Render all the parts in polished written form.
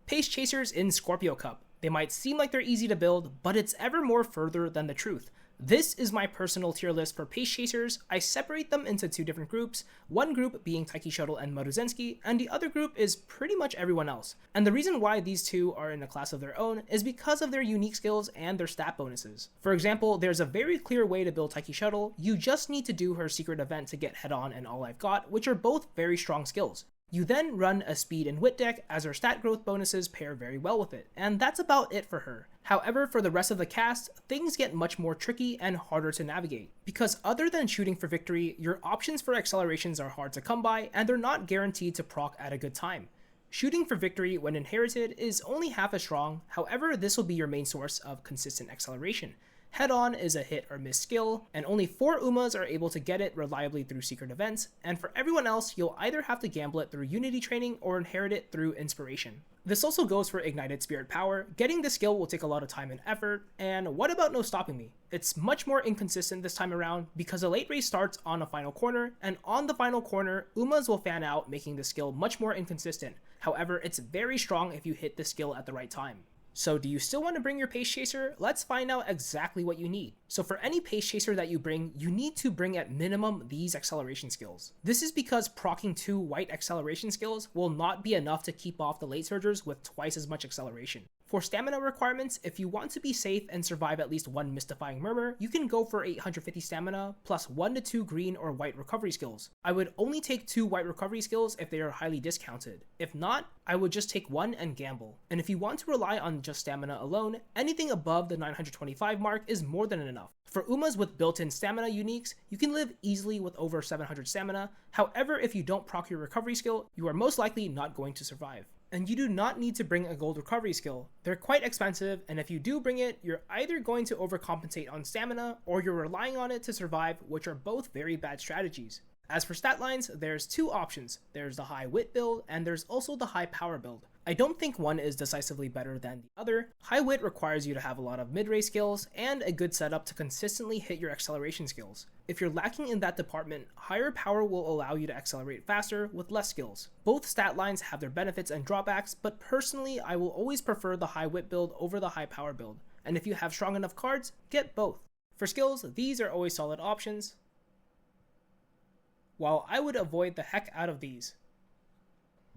Pace Chasers in Scorpio Cup. They might seem like they're easy to build, but it's ever more further than the truth. This is my personal tier list for Pace Chasers. I separate them into two different groups, one group being Taiki Shuttle and Maruzensky, and the other group is pretty much everyone else. And the reason why these two are in a class of their own is because of their unique skills and their stat bonuses. For example, there's a very clear way to build Taiki Shuttle. You just need to do her secret event to get Head On and All I've Got, which are both very strong skills. You then run a speed and wit deck as her stat growth bonuses pair very well with it, and that's about it for her. However, for the rest of the cast, things get much more tricky and harder to navigate, because other than shooting for victory, your options for accelerations are hard to come by and they're not guaranteed to proc at a good time. Shooting for victory when inherited is only half as strong, however this will be your main source of consistent acceleration. Head On is a hit or miss skill, and only 4 Umas are able to get it reliably through secret events, and for everyone else, you'll either have to gamble it through Unity training or inherit it through inspiration. This also goes for Ignited Spirit Power. Getting the skill will take a lot of time and effort, and what about No Stopping Me? It's much more inconsistent this time around because a late race starts on a final corner, and on the final corner, Umas will fan out, making the skill much more inconsistent. However, it's very strong if you hit the skill at the right time. So do you still want to bring your Pace Chaser? Let's find out exactly what you need. So for any Pace Chaser that you bring, you need to bring at minimum these acceleration skills. This is because proccing 2 white acceleration skills will not be enough to keep off the late surgers with twice as much acceleration. For stamina requirements, if you want to be safe and survive at least 1 Mystifying Murmur, you can go for 850 stamina plus 1 to 2 green or white recovery skills. I would only take 2 white recovery skills if they are highly discounted. If not, I would just take 1 and gamble. And if you want to rely on just stamina alone, anything above the 925 mark is more than enough. For Umas with built-in stamina uniques, you can live easily with over 700 stamina. However, if you don't proc your recovery skill, you are most likely not going to survive. And you do not need to bring a gold recovery skill. They're quite expensive, and if you do bring it, you're either going to overcompensate on stamina or you're relying on it to survive, which are both very bad strategies. As for stat lines, there's 2 options. There's the high wit build, and there's also the high power build. I don't think one is decisively better than the other. High wit requires you to have a lot of mid-race skills and a good setup to consistently hit your acceleration skills. If you're lacking in that department, higher power will allow you to accelerate faster with less skills. Both stat lines have their benefits and drawbacks, but personally I will always prefer the high wit build over the high power build. And if you have strong enough cards, get both. For skills, these are always solid options, while I would avoid the heck out of these.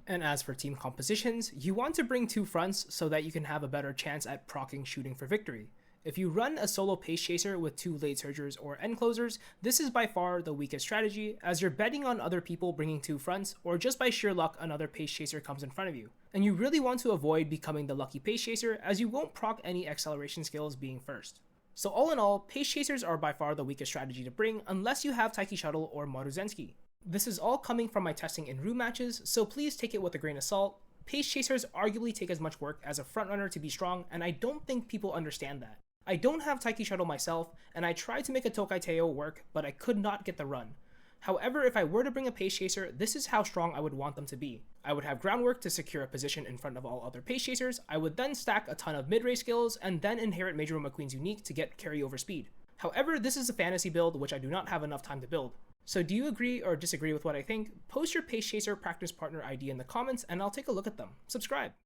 And as for team compositions, you want to bring 2 fronts so that you can have a better chance at proccing shooting for victory. If you run a solo Pace Chaser with 2 late surgers or end closers, this is by far the weakest strategy, as you're betting on other people bringing 2 fronts, or just by sheer luck another Pace Chaser comes in front of you. And you really want to avoid becoming the lucky Pace Chaser, as you won't proc any acceleration skills being first. So all in all, Pace Chasers are by far the weakest strategy to bring unless you have Taiki Shuttle or Maruzensky. This is all coming from my testing in room matches, so please take it with a grain of salt. Pace Chasers arguably take as much work as a frontrunner to be strong, and I don't think people understand that. I don't have Taiki Shuttle myself, and I tried to make a Tokai Teo work, but I could not get the run. However, if I were to bring a Pace Chaser, this is how strong I would want them to be. I would have groundwork to secure a position in front of all other Pace Chasers, I would then stack a ton of mid-race skills, and then inherit Major McQueen's unique to get carryover speed. However, this is a fantasy build which I do not have enough time to build. So do you agree or disagree with what I think? Post your Pace Chaser practice partner ID in the comments and I'll take a look at them. Subscribe!